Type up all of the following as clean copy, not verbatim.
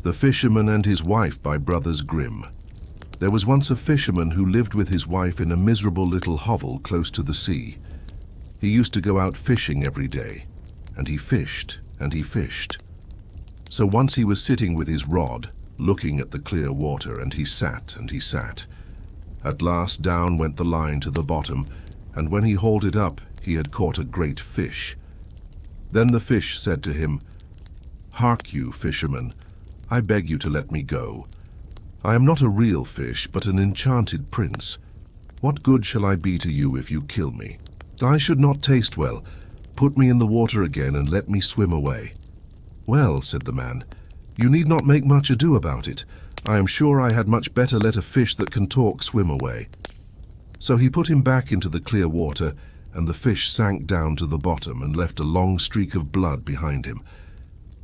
The Fisherman and His Wife by Brothers Grimm. There was once a fisherman who lived with his wife in a miserable little hovel close to the sea. He used to go out fishing every day, and he fished and he fished. So once he was sitting with his rod, looking at the clear water, and he sat and he sat. At last down went the line to the bottom, and when he hauled it up, he had caught a great fish. Then the fish said to him, "Hark you, fisherman, I beg you to let me go. I am not a real fish, but an enchanted prince. What good shall I be to you if you kill me? I should not taste well. Put me in the water again and let me swim away." "Well," said the man, "you need not make much ado about it. I am sure I had much better let a fish that can talk swim away." So he put him back into the clear water, and the fish sank down to the bottom and left a long streak of blood behind him.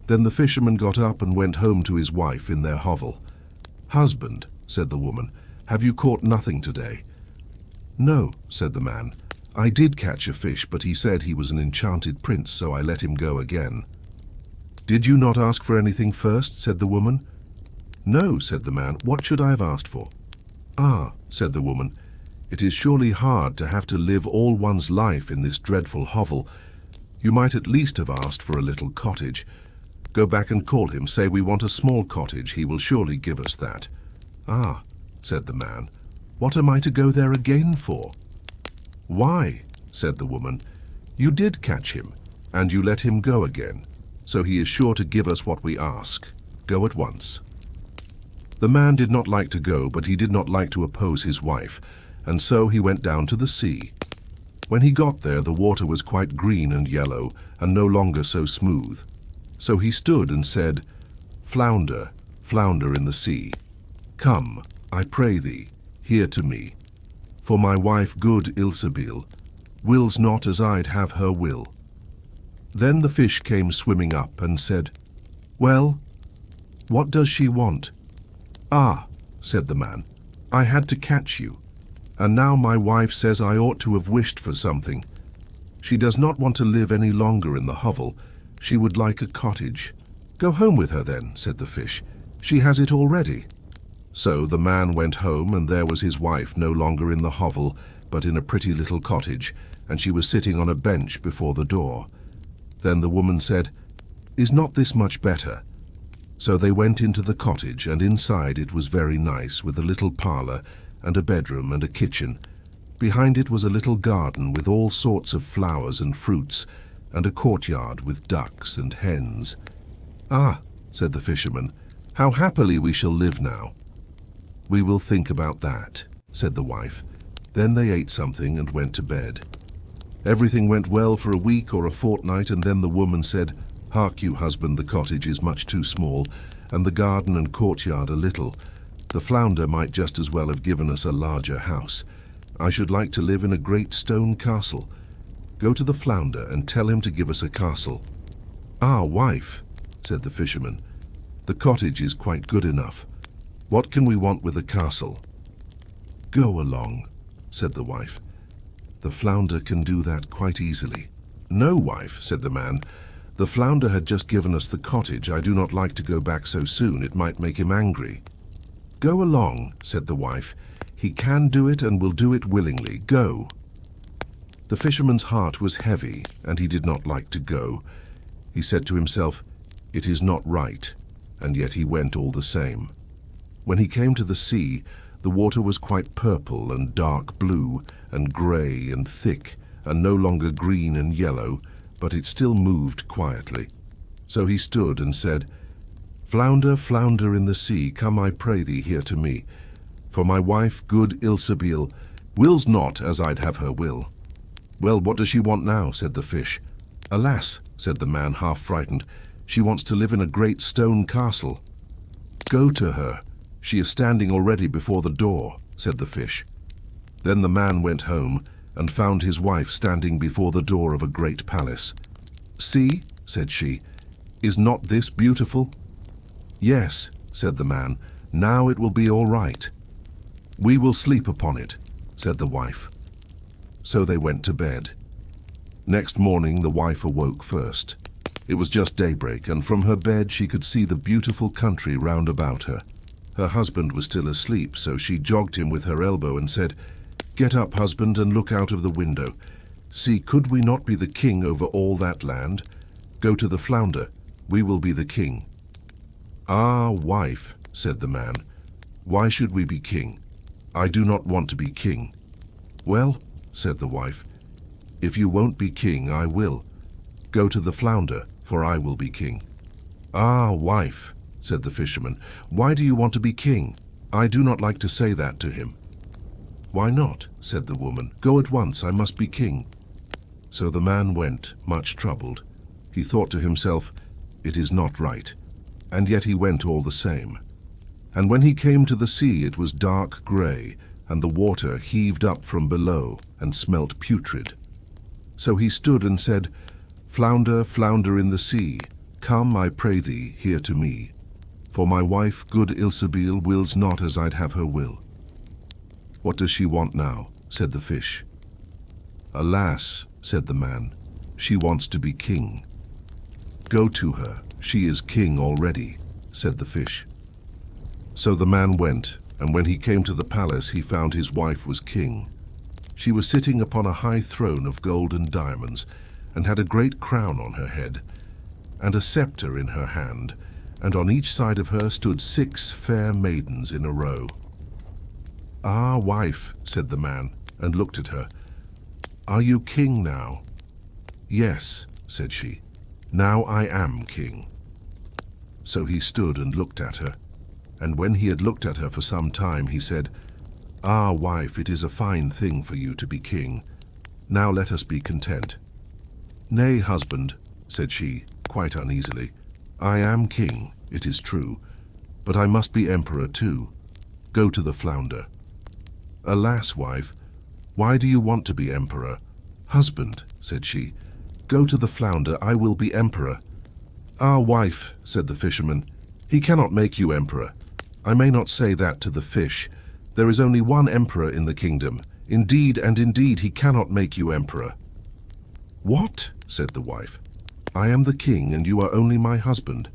Then the fisherman got up and went home to his wife in their hovel. "Husband," said the woman, "have you caught nothing today?" "No," said the man, "I did catch a fish, but he said he was an enchanted prince, so I let him go again." "Did you not ask for anything first?" said the woman. "No," said the man, "what should I have asked for?" "Ah," said the woman, "it is surely hard to have to live all one's life in this dreadful hovel. You might at least have asked for a little cottage. Go back and call him, say we want a small cottage, he will surely give us that." "Ah," said the man, "what am I to go there again for?" "Why," said the woman, "you did catch him, and you let him go again, so he is sure to give us what we ask. Go at once." The man did not like to go, but he did not like to oppose his wife, and so he went down to the sea. When he got there, the water was quite green and yellow, and no longer so smooth. So he stood and said, "Flounder, flounder in the sea, come, I pray thee, here to me. For my wife good Ilsebil wills not as I'd have her will." Then the fish came swimming up and said, "Well, what does she want?" "Ah," said the man, "I had to catch you, and now my wife says I ought to have wished for something. She does not want to live any longer in the hovel. She would like a cottage." "Go home with her then," said the fish. "She has it already." So the man went home, and there was his wife no longer in the hovel, but in a pretty little cottage, and she was sitting on a bench before the door. Then the woman said, "Is not this much better?" So they went into the cottage, and inside it was very nice, with a little parlour, and a bedroom, and a kitchen. Behind it was a little garden with all sorts of flowers and fruits, and a courtyard with ducks and hens. "Ah," said the fisherman, "how happily we shall live now." "We will think about that," said the wife. Then they ate something and went to bed. Everything went well for a week or a fortnight, and then the woman said, "Hark you, husband, the cottage is much too small, and the garden and courtyard a little. The flounder might just as well have given us a larger house. I should like to live in a great stone castle. Go to the flounder and tell him to give us a castle." "Ah, wife," said the fisherman, "the cottage is quite good enough. What can we want with a castle?" "Go along," said the wife. "The flounder can do that quite easily." "No, wife," said the man. "The flounder had just given us the cottage. I do not like to go back so soon. It might make him angry." "Go along," said the wife. "He can do it and will do it willingly. Go." The fisherman's heart was heavy, and he did not like to go. He said to himself, "It is not right," and yet he went all the same. When he came to the sea, the water was quite purple and dark blue and grey and thick, and no longer green and yellow, but it still moved quietly. So he stood and said, "Flounder, flounder in the sea, come I pray thee here to me. For my wife good Ilsebil wills not as I'd have her will." "Well, what does she want now?" said the fish. "Alas," said the man, half frightened, "she wants to live in a great stone castle." "Go to her. She is standing already before the door," said the fish. Then the man went home and found his wife standing before the door of a great palace. "See," said she, "is not this beautiful?" "Yes," said the man, "now it will be all right." "We will sleep upon it," said the wife. So they went to bed. Next morning the wife awoke first. It was just daybreak, and from her bed she could see the beautiful country round about her. Her husband was still asleep, so she jogged him with her elbow and said, "Get up, husband, and look out of the window. See, could we not be the king over all that land? Go to the flounder. We will be the king." "Ah, wife," said the man, "why should we be king? I do not want to be king." "Well," said the wife, "if you won't be king, I will. Go to the flounder, for I will be king." "Ah, wife," said the fisherman, "why do you want to be king? I do not like to say that to him." "Why not?" said the woman. "Go at once, I must be king." So the man went, much troubled. He thought to himself, "It is not right." And yet he went all the same. And when he came to the sea, it was dark grey, and the water heaved up from below and smelt putrid. So he stood and said, "Flounder, flounder in the sea, come, I pray thee, here to me. For my wife, good Ilsebil, wills not as I'd have her will." "What does she want now?" said the fish. "Alas," said the man, "she wants to be king." "Go to her, she is king already," said the fish. So the man went, and when he came to the palace, he found his wife was king. She was sitting upon a high throne of gold and diamonds, and had a great crown on her head, and a scepter in her hand, and on each side of her stood 6 fair maidens in a row. "Ah, wife," said the man, and looked at her, "are you king now?" "Yes," said she, "now I am king." So he stood and looked at her, and when he had looked at her for some time, he said, "Ah, wife, it is a fine thing for you to be king. Now let us be content." "Nay, husband," said she, quite uneasily, "I am king, it is true, but I must be emperor too. Go to the flounder." "Alas, wife, why do you want to be emperor?" "Husband," said she, "go to the flounder, I will be emperor." "Ah, wife," said the fisherman, "he cannot make you emperor." "I may not say that to the fish. There is only one emperor in the kingdom. Indeed and indeed he cannot make you emperor." "What?" said the wife. "I am the king, and you are only my husband.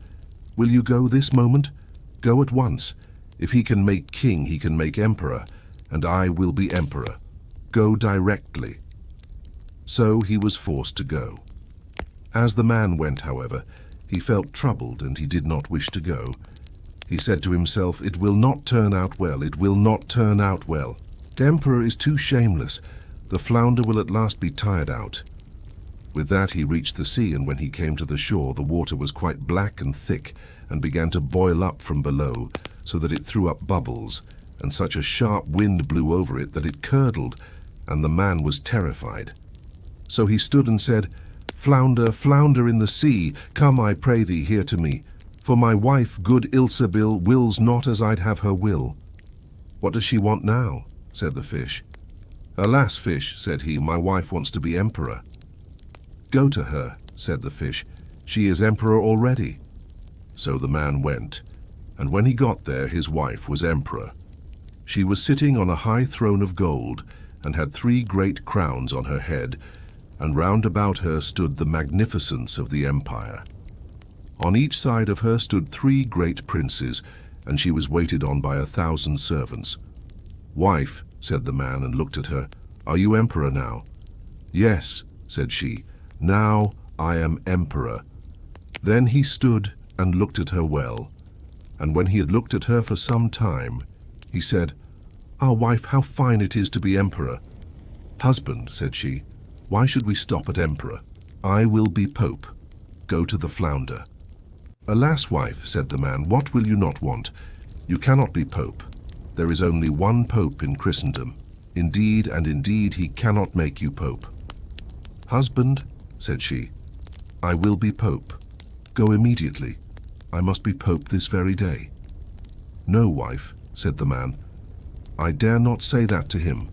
Will you go this moment? Go at once. If he can make king, he can make emperor, and I will be emperor. Go directly." So he was forced to go. As the man went, however, he felt troubled, and he did not wish to go. He said to himself, "It will not turn out well, it will not turn out well. The emperor is too shameless. The flounder will at last be tired out." With that he reached the sea, and when he came to the shore, the water was quite black and thick, and began to boil up from below, so that it threw up bubbles, and such a sharp wind blew over it that it curdled, and the man was terrified. So he stood and said, "Flounder, flounder in the sea, come, I pray thee, here to me. For my wife, good Ilsebil, wills not as I'd have her will." "What does she want now?" said the fish. "Alas, fish," said he, "my wife wants to be emperor." "Go to her," said the fish. "She is emperor already." So the man went, and when he got there, his wife was emperor. She was sitting on a high throne of gold, and had 3 great crowns on her head, and round about her stood the magnificence of the empire. On each side of her stood 3 great princes, and she was waited on by 1,000 servants. "Wife," said the man, and looked at her, "are you emperor now?" "Yes," said she, "now I am emperor." Then he stood and looked at her well, and when he had looked at her for some time, he said, "Ah, wife, how fine it is to be emperor." "Husband," said she, "why should we stop at emperor? I will be pope. Go to the flounder." "Alas, wife," said the man, "what will you not want? You cannot be pope. There is only one pope in Christendom. Indeed and indeed he cannot make you pope." "Husband," said she, "I will be pope. Go immediately. I must be pope this very day." "No, wife," said the man, "I dare not say that to him.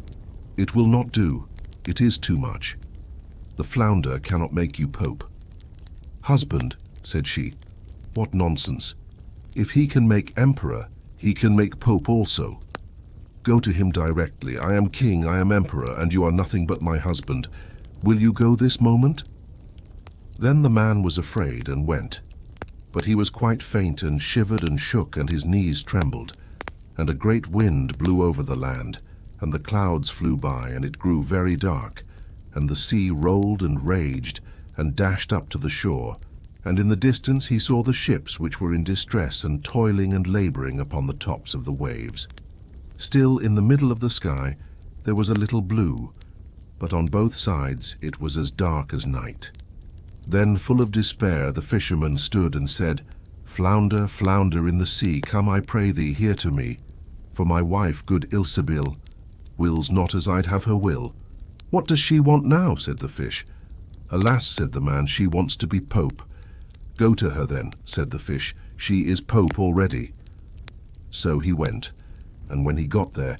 It will not do. It is too much. The flounder cannot make you pope." "Husband," said she, "what nonsense. If he can make emperor, he can make pope also. Go to him directly. I am king, I am emperor, and you are nothing but my husband. Will you go this moment?" Then the man was afraid and went. But he was quite faint and shivered and shook, and his knees trembled. And a great wind blew over the land, and the clouds flew by, and it grew very dark, and the sea rolled and raged, and dashed up to the shore. And in the distance he saw the ships which were in distress and toiling and laboring upon the tops of the waves. Still in the middle of the sky there was a little blue, but on both sides it was as dark as night. Then, full of despair, the fisherman stood and said, Flounder, flounder in the sea, come, I pray thee, here to me. For my wife, good Ilsebil, wills not as I'd have her will. What does she want now? Said the fish. Alas, said the man, she wants to be pope. Go to her then, said the fish, she is pope already. So he went, and when he got there,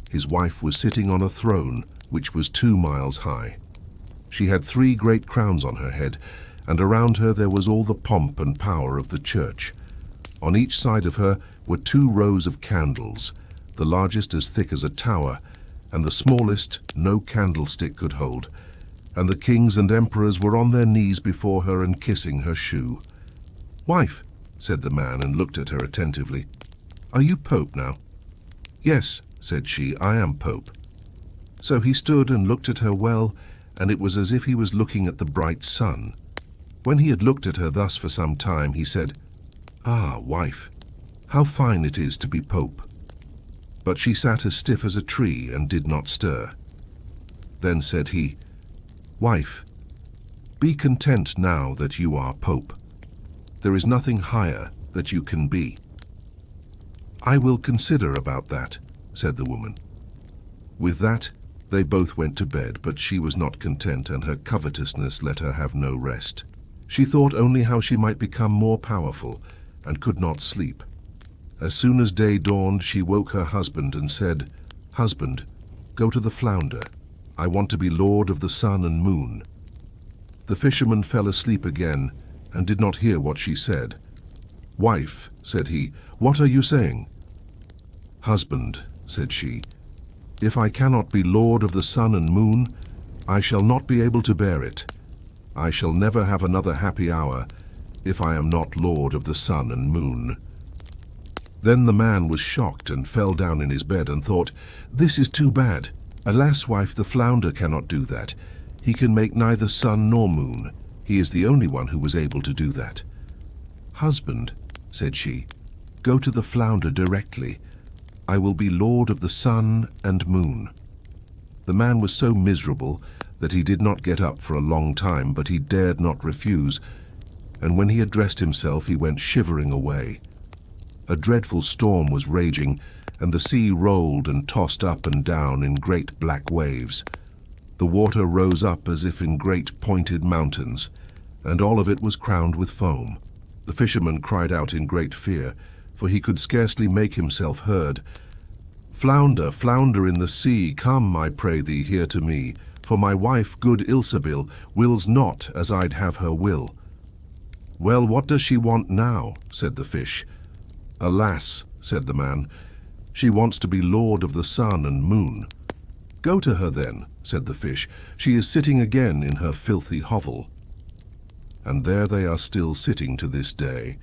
his wife was sitting on a throne which was 2 miles high. She had 3 great crowns on her head, and around her there was all the pomp and power of the church. On each side of her were 2 rows of candles, the largest as thick as a tower, and the smallest no candlestick could hold. And the kings and emperors were on their knees before her and kissing her shoe. Wife, said the man, and looked at her attentively, are you pope now? Yes, said she, I am pope. So he stood and looked at her well, and it was as if he was looking at the bright sun. When he had looked at her thus for some time, he said, Ah, wife, how fine it is to be pope. But she sat as stiff as a tree and did not stir. Then said he, Wife, be content now that you are pope. There is nothing higher that you can be. I will consider about that, said the woman. With that, they both went to bed, but she was not content, and her covetousness let her have no rest. She thought only how she might become more powerful, and could not sleep. As soon as day dawned, she woke her husband and said, Husband, go to the flounder. I want to be lord of the sun and moon. The fisherman fell asleep again, and did not hear what she said. Wife, said he, what are you saying? Husband, said she, if I cannot be lord of the sun and moon, I shall not be able to bear it. I shall never have another happy hour if I am not lord of the sun and moon. Then the man was shocked and fell down in his bed and thought, This is too bad. Alas, wife, the flounder cannot do that. He can make neither sun nor moon. He is the only one who was able to do that. Husband, said she, go to the flounder directly. I will be lord of the sun and moon. The man was so miserable that he did not get up for a long time, but he dared not refuse, and when he had dressed himself he went shivering away. A dreadful storm was raging, and the sea rolled and tossed up and down in great black waves. The water rose up as if in great pointed mountains, and all of it was crowned with foam. The fisherman cried out in great fear, for he could scarcely make himself heard. Flounder, flounder in the sea, come, I pray thee, here to me, for my wife, good Ilsebil, wills not as I'd have her will. Well, what does she want now? Said the fish. Alas, said the man, she wants to be lord of the sun and moon. Go to her then, said the fish. She is sitting again in her filthy hovel. And there they are still sitting to this day,